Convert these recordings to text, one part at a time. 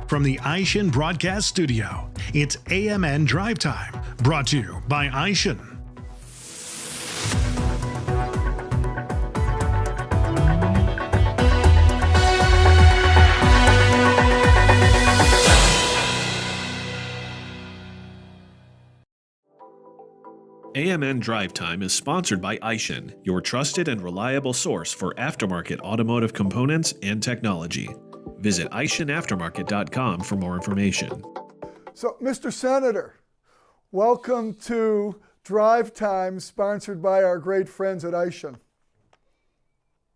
From the Aishin Broadcast Studio, it's AMN Drive Time, brought to you by Aishin. AMN Drive Time is sponsored by Aishin, your trusted and reliable source for aftermarket automotive components and technology. Visit AishinAftermarket.com for more information. So, Mr. Senator, welcome to Drive Time, sponsored by our great friends at Aishin.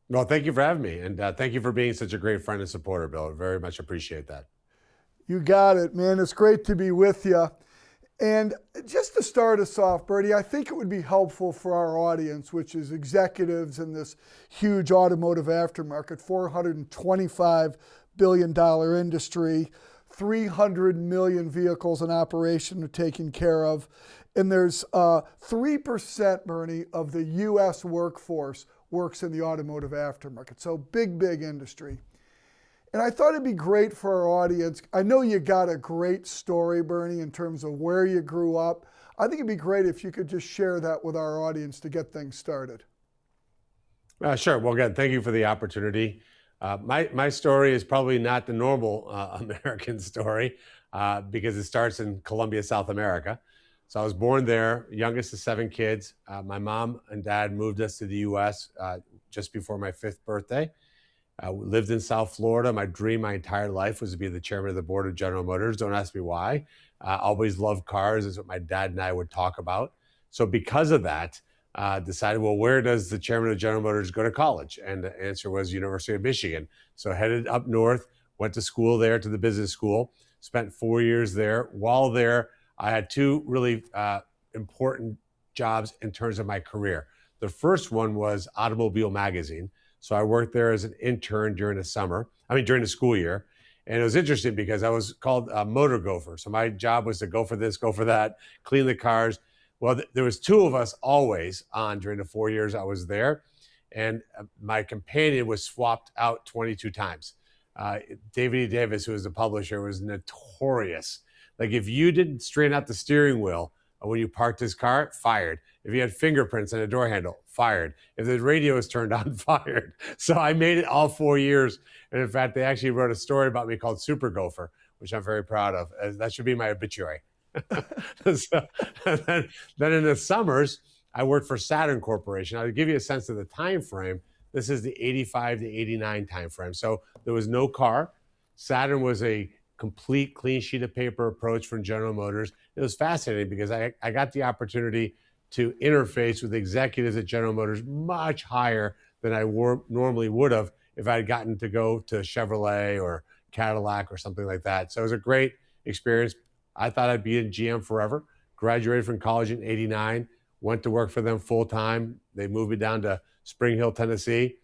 Well, thank you for having me, and thank you for being such a great friend and supporter, Bill. I very much appreciate that. You got it, man. It's great to be with you. And just to start us off, Bertie, I think it would be helpful for our audience, which is executives in this huge automotive aftermarket, $425 billion industry, 300 million vehicles in operation are taken care of. And there's 3%, Bernie, of the U.S. workforce works in the automotive aftermarket. So big, big industry. And I thought it'd be great for our audience. I know you got a great story, Bernie, in terms of where you grew up. I think it'd be great if you could just share that with our audience to get things started. Sure. Well, again, thank you for the opportunity. My story is probably not the normal American story because it starts in Colombia, South America. So I was born there, youngest of 7 kids. My mom and dad moved us to the U.S. Just before my 5th birthday. Lived in South Florida. My dream my entire life was to be the chairman of the board of General Motors. Don't ask me why. Always loved cars. Is what my dad and I would talk about. So because of that, decided, well, where does the chairman of General Motors go to college? And the answer was University of Michigan. So headed up north, went to school there, to the business school, spent 4 years there. While there, I had 2 really important jobs in terms of my career. The first one was Automobile Magazine. So I worked there as an intern during the school year. And it was interesting because I was called a motor gopher. So my job was to go for this, go for that, clean the cars. Well, there was 2 of us always on during the 4 years I was there. And my companion was swapped out 22 times. David E. Davis, who was the publisher, was notorious. Like if you didn't straighten out the steering wheel when you parked his car, fired. If you had fingerprints on a door handle, fired. If the radio was turned on, fired. So I made it all 4 years. And in fact, they actually wrote a story about me called Super Gopher, which I'm very proud of. That should be my obituary. So, then in the summers, I worked for Saturn Corporation. I'll give you a sense of the time frame. This is the 85 to 89 time frame. So there was no car. Saturn was a complete clean sheet of paper approach from General Motors. It was fascinating because I got the opportunity to interface with executives at General Motors much higher than I normally would have if I had gotten to go to Chevrolet or Cadillac or something like that. So it was a great experience. I thought I'd be in GM forever. Graduated from college in '89, went to work for them full time. They moved me down to Spring Hill, Tennessee.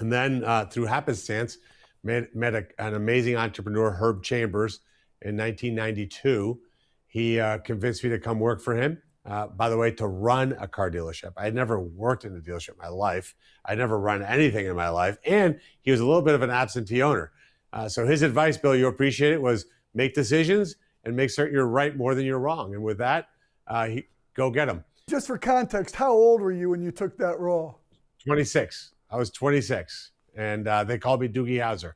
And then through happenstance, met an amazing entrepreneur, Herb Chambers, in 1992. He convinced me to come work for him. By the way, to run a car dealership. I had never worked in a dealership in my life. I'd never run anything in my life. And he was a little bit of an absentee owner. So his advice, Bill, you'll appreciate it, was make decisions and make certain you're right more than you're wrong. And with that, go get them. Just for context, how old were you when you took that role? 26. I was 26. And they called me Doogie Howser.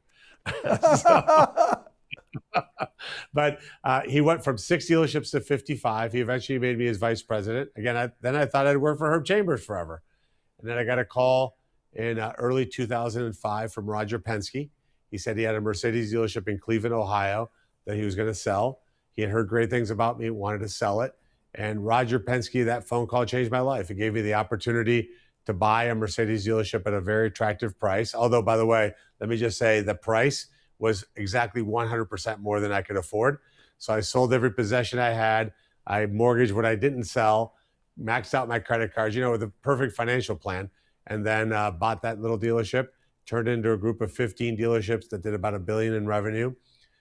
But he went from 6 dealerships to 55. He eventually made me his vice president. Again, then I thought I'd work for Herb Chambers forever. And then I got a call in early 2005 from Roger Penske. He said he had a Mercedes dealership in Cleveland, Ohio that he was going to sell. He had heard great things about me, wanted to sell it. And Roger Penske, that phone call changed my life. It gave me the opportunity to buy a Mercedes dealership at a very attractive price. Although, by the way, let me just say the price was exactly 100% more than I could afford. So I sold every possession I had. I mortgaged what I didn't sell, maxed out my credit cards, with a perfect financial plan, and then bought that little dealership, turned it into a group of 15 dealerships that did about $1 billion in revenue.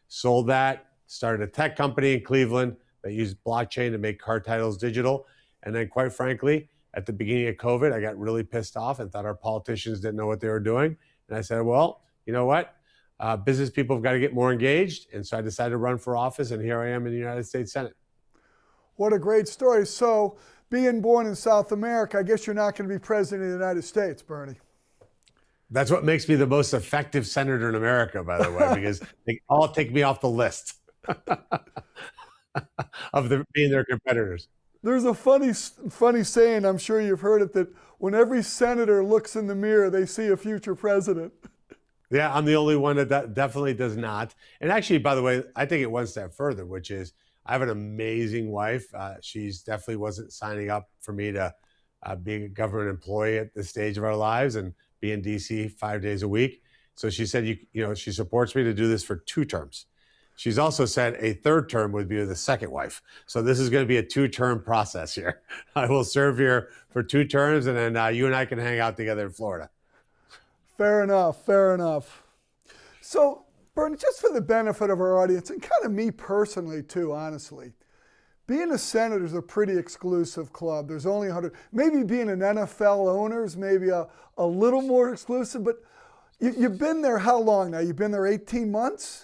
Sold that, started a tech company in Cleveland that used blockchain to make car titles digital. And then quite frankly, at the beginning of COVID, I got really pissed off and thought our politicians didn't know what they were doing. And I said, well, you know what? business people have got to get more engaged. And so I decided to run for office, and here I am in the United States Senate. What a great story. So being born in South America, I guess you're not going to be president of the United States, Bernie. That's what makes me the most effective senator in America, by the way, because they all take me off the list of being their competitors. There's a funny saying, I'm sure you've heard it, that when every senator looks in the mirror, they see a future president. Yeah, I'm the only one that definitely does not. And actually, by the way, I take it one step further, which is I have an amazing wife. She's definitely wasn't signing up for me to be a government employee at this stage of our lives and be in DC 5 days a week. So she said, she supports me to do this for 2 terms. She's also said a 3rd term would be the second wife. So this is going to be a 2-term process here. I will serve here for 2 terms, and then you and I can hang out together in Florida. Fair enough, fair enough. So, Bernie, just for the benefit of our audience, and kind of me personally too, honestly, being a senator is a pretty exclusive club. There's only 100. Maybe being an NFL owner is maybe a little more exclusive, but you've been there how long now? You've been there 18 months?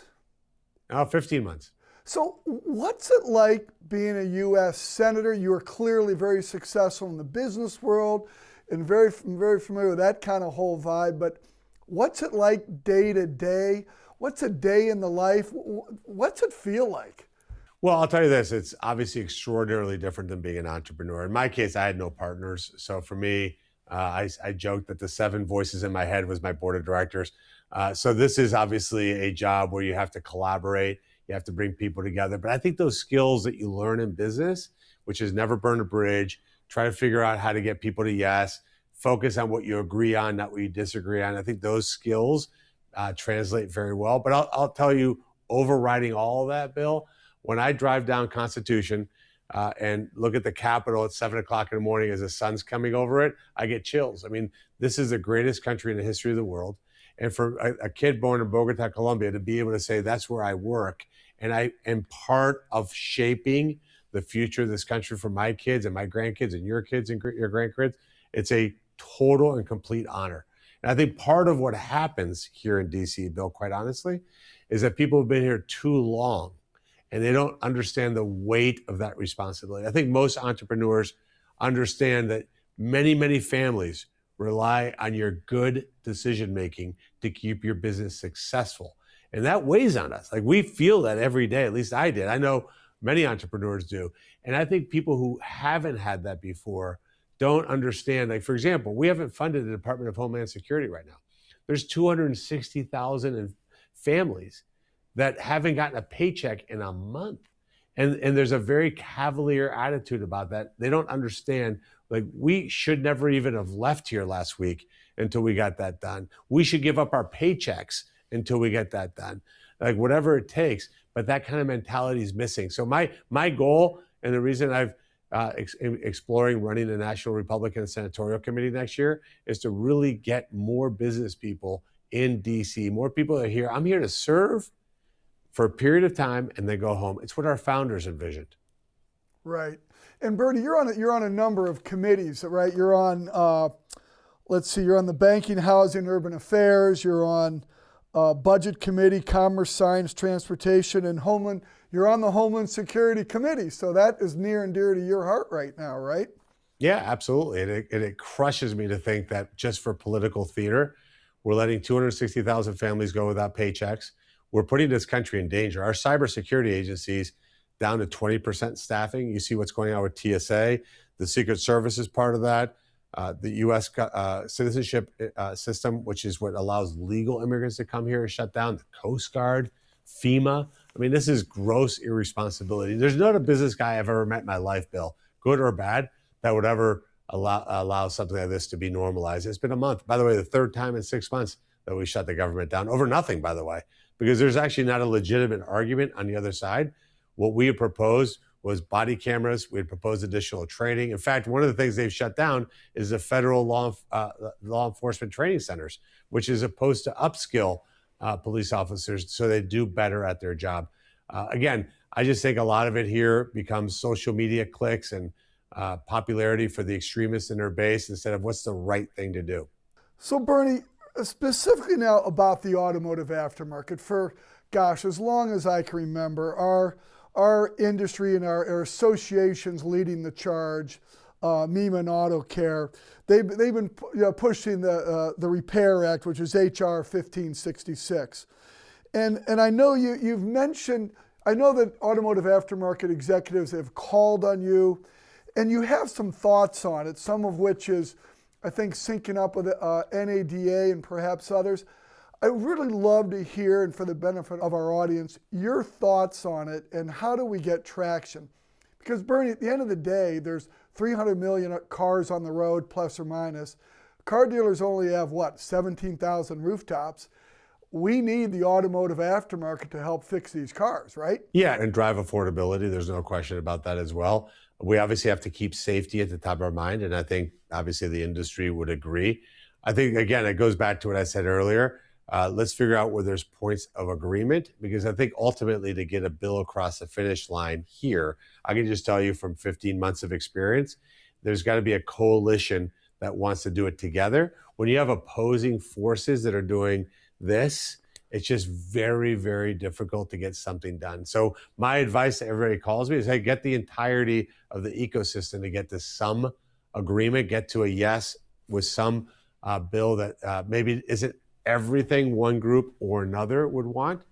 15 months. So what's it like being a U.S. senator? You are clearly very successful in the business world and very familiar with that kind of whole vibe, but what's it like day to day? What's a day in the life? What's it feel like? Well, I'll tell you this, it's obviously extraordinarily different than being an entrepreneur. In my case, I had no partners. So for me, I joked that the 7 voices in my head was my board of directors. So this is obviously a job where you have to collaborate, you have to bring people together. But I think those skills that you learn in business, which is never burn a bridge, try to figure out how to get people to yes, focus on what you agree on, not what you disagree on. I think those skills translate very well. But I'll tell you, overriding all of that, Bill, when I drive down Constitution and look at the Capitol at 7 o'clock in the morning as the sun's coming over it, I get chills. I mean, this is the greatest country in the history of the world. And for a kid born in Bogota, Colombia, to be able to say that's where I work and I am part of shaping the future of this country for my kids and my grandkids and your kids and your grandkids, it's a total and complete honor. And I think part of what happens here in DC, Bill, quite honestly, is that people have been here too long and they don't understand the weight of that responsibility. I think most entrepreneurs understand that many, many families rely on your good decision-making to keep your business successful. And that weighs on us. Like, we feel that every day, at least I did. I know many entrepreneurs do. And I think people who haven't had that before don't understand. Like, for example, we haven't funded the Department of Homeland Security right now. There's 260,000 families that haven't gotten a paycheck in a month. And there's a very cavalier attitude about that. They don't understand, like, we should never even have left here last week until we got that done. We should give up our paychecks until we get that done. Like, whatever it takes. But that kind of mentality is missing. So my goal, and the reason I've exploring running the National Republican Senatorial Committee next year, is to really get more business people in DC, more people that are here. I'm here to serve for a period of time and then go home. It's what our founders envisioned. Right. And Bernie, you're on a number of committees, right? You're on, let's see, you're on the Banking, Housing, Urban Affairs. You're on Budget Committee, Commerce, Science, Transportation, and Homeland. You're on the Homeland Security Committee. So that is near and dear to your heart right now, right? Yeah, absolutely. And it crushes me to think that just for political theater, we're letting 260,000 families go without paychecks. We're putting this country in danger. Our cybersecurity agencies down to 20% staffing. You see what's going on with TSA. The Secret Service is part of that. The U.S. citizenship system, which is what allows legal immigrants to come here, is shut down. The Coast Guard, FEMA. I mean, this is gross irresponsibility. There's not a business guy I've ever met in my life, Bill, good or bad, that would ever allow something like this to be normalized. It's been a month. By the way, the 3rd time in 6 months that we shut the government down over nothing, by the way, because there's actually not a legitimate argument on the other side. What we had proposed was body cameras. We had proposed additional training. In fact, one of the things they've shut down is the federal law enforcement training centers, which is supposed to upskill police officers so they do better at their job. Again, I just think a lot of it here becomes social media clicks and popularity for the extremists in their base instead of what's the right thing to do. So Bernie, specifically now about the automotive aftermarket. For, gosh, as long as I can remember, our industry and our associations leading the charge, Mima Auto Care, they've been pushing the Repair Act, which is HR 1566. And I know you've mentioned, I know that automotive aftermarket executives have called on you, and you have some thoughts on it, some of which is, I think, syncing up with NADA and perhaps others. I really love to hear, and for the benefit of our audience, your thoughts on it and how do we get traction? Because Bernie, at the end of the day, there's 300 million cars on the road, plus or minus. Car dealers only have, what, 17,000 rooftops. We need the automotive aftermarket to help fix these cars, right? Yeah, and drive affordability. There's no question about that as well. We obviously have to keep safety at the top of our mind, and I think obviously the industry would agree. I think, again, it goes back to what I said earlier. Let's figure out where there's points of agreement, because I think ultimately to get a bill across the finish line here, I can just tell you from 15 months of experience, there's got to be a coalition that wants to do it together. When you have opposing forces that are doing this, it's just very, very difficult to get something done. So my advice to everybody who calls me is, hey, get the entirety of the ecosystem to get to some agreement, get to a yes with some bill that maybe isn't everything one group or another would want.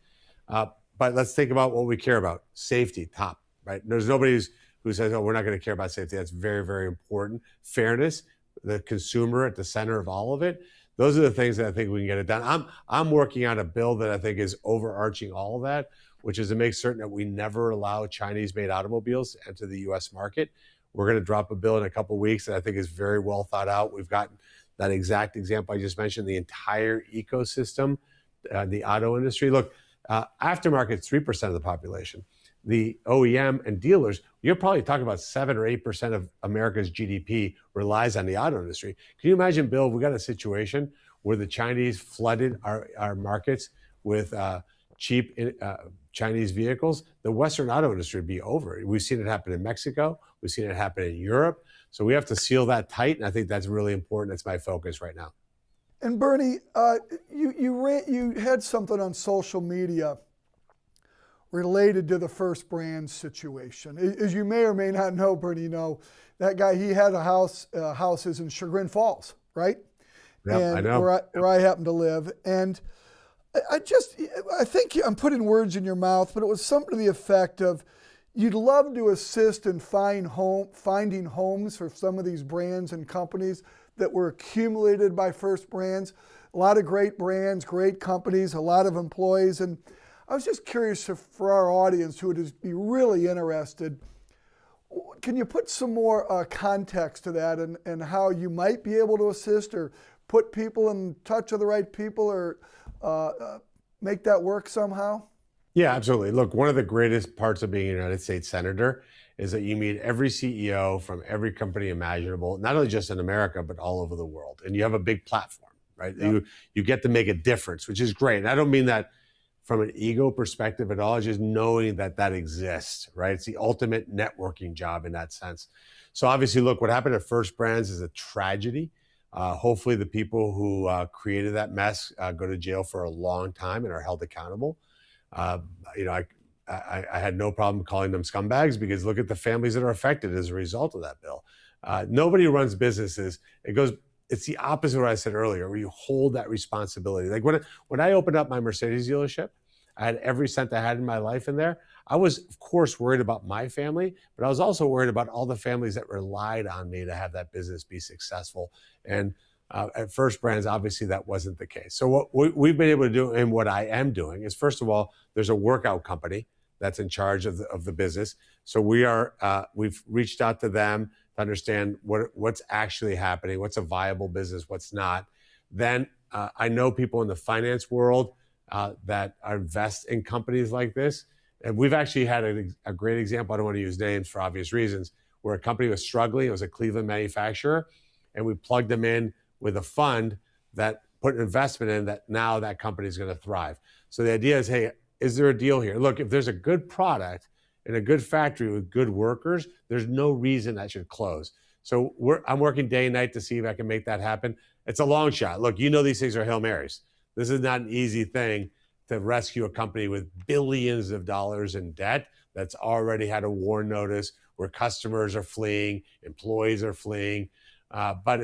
But let's think about what we care about. Safety, top, right? There's nobody who says, oh, we're not going to care about safety. That's very, very important. Fairness, the consumer at the center of all of it. Those are the things that I think we can get it done. I'm working on a bill that I think is overarching all of that, which is to make certain that we never allow Chinese-made automobiles to enter the U.S. market. We're going to drop a bill in a couple of weeks that I think is very well thought out. We've got that exact example I just mentioned, the entire ecosystem, the auto industry. Look, aftermarket is 3% of the population. The OEM and dealers, you're probably talking about 7 or 8% of America's GDP relies on the auto industry. Can you imagine, Bill, if we got a situation where the Chinese flooded our markets with cheap Chinese vehicles? The Western auto industry would be over. We've seen it happen in Mexico. We've seen it happen in Europe. So we have to seal that tight, and I think that's really important. That's my focus right now. And Bernie, you had something on social media related to the First Brands situation. As you may or may not know, Bernie, that guy, he had houses in Chagrin Falls, right? Yeah, I know. Where I happen to live. And I think I'm putting words in your mouth, but it was something to the effect of, you'd love to assist in finding homes for some of these brands and companies that were accumulated by First Brands. A lot of great brands, great companies, a lot of employees. And I was just curious for our audience who would be really interested, can you put some more context to that and how you might be able to assist or put people in touch with the right people or make that work somehow? Yeah, absolutely. Look, one of the greatest parts of being a United States Senator is that you meet every CEO from every company imaginable, not only just in America, but all over the world. And you have a big platform, right? Yep. You get to make a difference, which is great. And I don't mean that from an ego perspective at all, it's just knowing that that exists, right? It's the ultimate networking job in that sense. So obviously, look, what happened at First Brands is a tragedy. Hopefully the people who created that mess go to jail for a long time and are held accountable. I had no problem calling them scumbags, because look at the families that are affected as a result of that bill. Nobody runs businesses. It's the opposite of what I said earlier, where you hold that responsibility. Like when I opened up my Mercedes dealership, I had every cent I had in my life in there. I was, of course, worried about my family, but I was also worried about all the families that relied on me to have that business be successful. And at First Brands, obviously that wasn't the case. So what we've been able to do, and what I am doing, is, first of all, there's a workout company that's in charge of the business. So we've reached out to them to understand what's actually happening, what's a viable business, what's not. Then I know people in the finance world that invest in companies like this. And we've actually had a great example. I don't want to use names for obvious reasons, where a company was struggling. It was a Cleveland manufacturer, and we plugged them in with a fund that put an investment in that. Now that company is going to thrive. So the idea is, hey, is there a deal here? Look, if there's a good product in a good factory with good workers, there's no reason that should close. So I'm working day and night to see if I can make that happen. It's a long shot. Look, these things are Hail Marys. This is not an easy thing to rescue a company with billions of dollars in debt that's already had a warn notice, where customers are fleeing, employees are fleeing. But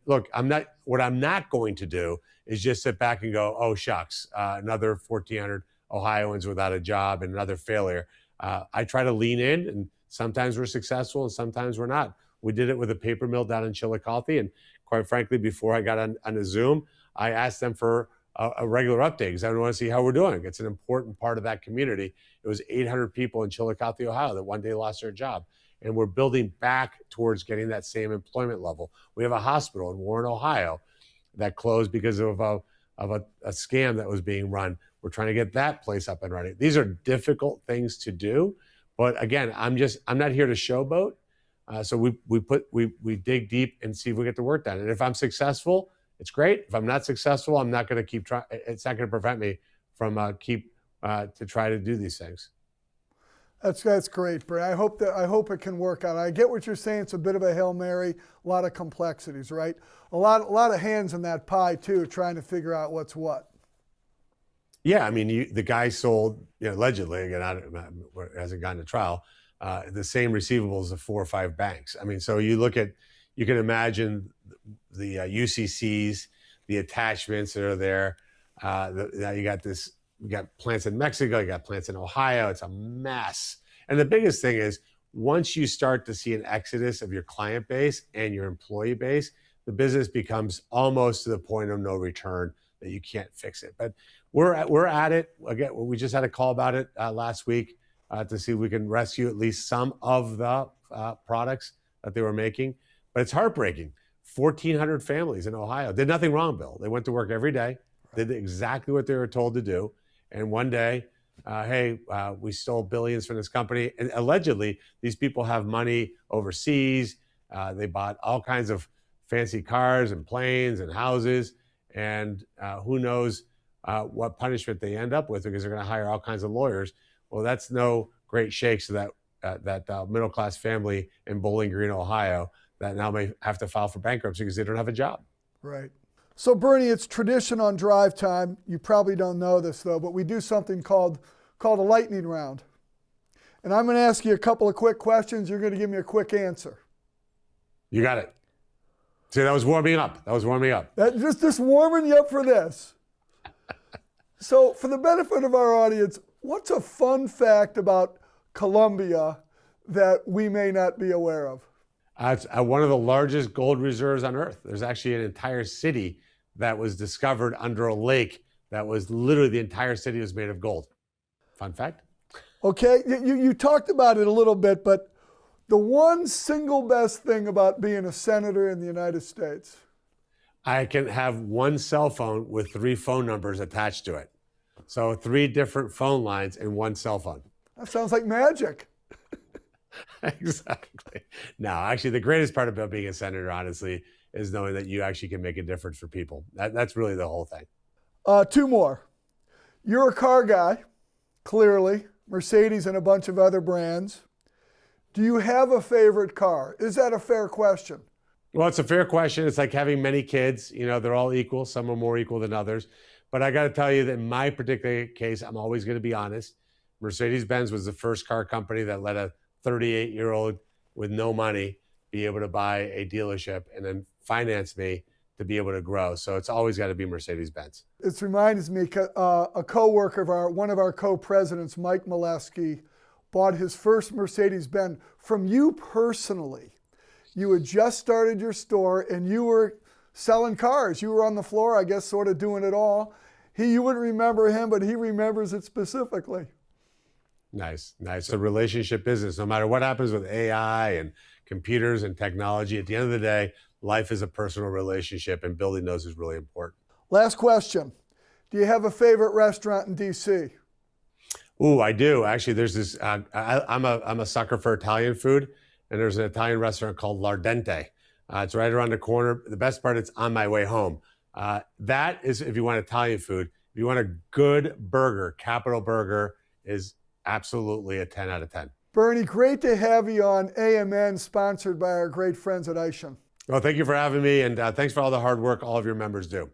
what I'm not going to do is just sit back and go, oh shucks, another 1,400 Ohioans without a job and another failure. I try to lean in, and sometimes we're successful and sometimes we're not. We did it with a paper mill down in Chillicothe, and quite frankly, before I got on a Zoom, I asked them for a regular update because I want to see how we're doing. It's an important part of that community. It was 800 people in Chillicothe, Ohio that one day lost their job. And we're building back towards getting that same employment level. We have a hospital in Warren, Ohio that closed because of a scam that was being run. We're trying to get that place up and running. These are difficult things to do. But again, I'm not here to showboat. So we dig deep and see if we get the work done. And if I'm successful, it's great. If I'm not successful, I'm not going to keep trying. It's not going to prevent me from to try to do these things. That's great, Brad. I hope it can work out. I get what you're saying. It's a bit of a Hail Mary, a lot of complexities, right? A lot of hands in that pie too, trying to figure out what's what. Yeah, I mean, the guy sold, allegedly, again, it hasn't gone to trial, the same receivables of 4 or 5 banks. I mean, so you can imagine the UCCs, the attachments that are there. Now you got plants in Mexico, you got plants in Ohio. It's a mess. And the biggest thing is, once you start to see an exodus of your client base and your employee base, the business becomes almost to the point of no return that you can't fix it. But we're at it. Again, we just had a call about it last week to see if we can rescue at least some of the products that they were making. But it's heartbreaking. 1,400 families in Ohio did nothing wrong, Bill. They went to work every day, did exactly what they were told to do. And one day, we stole billions from this company. And allegedly, these people have money overseas. They bought all kinds of fancy cars and planes and houses. And who knows what punishment they end up with, because they're going to hire all kinds of lawyers. Well, that's no great shakes to that middle-class family in Bowling Green, Ohio, that now may have to file for bankruptcy because they don't have a job. Right. So Bernie, it's tradition on Drive Time. You probably don't know this though, but we do something called a lightning round. And I'm going to ask you a couple of quick questions. You're going to give me a quick answer. You got it. See, that was warming up. Just warming you up for this. So for the benefit of our audience, what's a fun fact about Colombia that we may not be aware of? It's one of the largest gold reserves on Earth. There's actually an entire city that was discovered under a lake that was literally, the entire city was made of gold. Fun fact. Okay, you talked about it a little bit, but the one single best thing about being a senator in the United States? I can have one cell phone with 3 phone numbers attached to it. So 3 different phone lines in one cell phone. That sounds like magic. Exactly. No, actually, the greatest part about being a senator, honestly, is knowing that you actually can make a difference for people. That's really the whole thing. 2 more. You're a car guy, clearly. Mercedes and a bunch of other brands. Do you have a favorite car? Is that a fair question? Well, it's a fair question. It's like having many kids. They're all equal. Some are more equal than others. But I got to tell you that in my particular case, I'm always going to be honest. Mercedes-Benz was the first car company that let a 38-year-old with no money be able to buy a dealership and then finance me to be able to grow. So it's always got to be Mercedes-Benz. It reminds me, a co-worker of one of our co-presidents, Mike Molesky, bought his first Mercedes-Benz from you personally. You had just started your store and you were selling cars. You were on the floor, I guess, sort of doing it all. You wouldn't remember him, but he remembers it specifically. Nice. It's a relationship business. No matter what happens with AI and computers and technology, at the end of the day, life is a personal relationship, and building those is really important. Last question. Do you have a favorite restaurant in D.C.? Ooh, I do. Actually, there's this, I'm a sucker for Italian food, and there's an Italian restaurant called L'Ardente. It's right around the corner. The best part, it's on my way home. That is if you want Italian food. If you want a good burger, Capital Burger is absolutely a 10 out of 10. Bernie, great to have you on AMN, sponsored by our great friends at Aishin. Well, thank you for having me, and thanks for all the hard work all of your members do.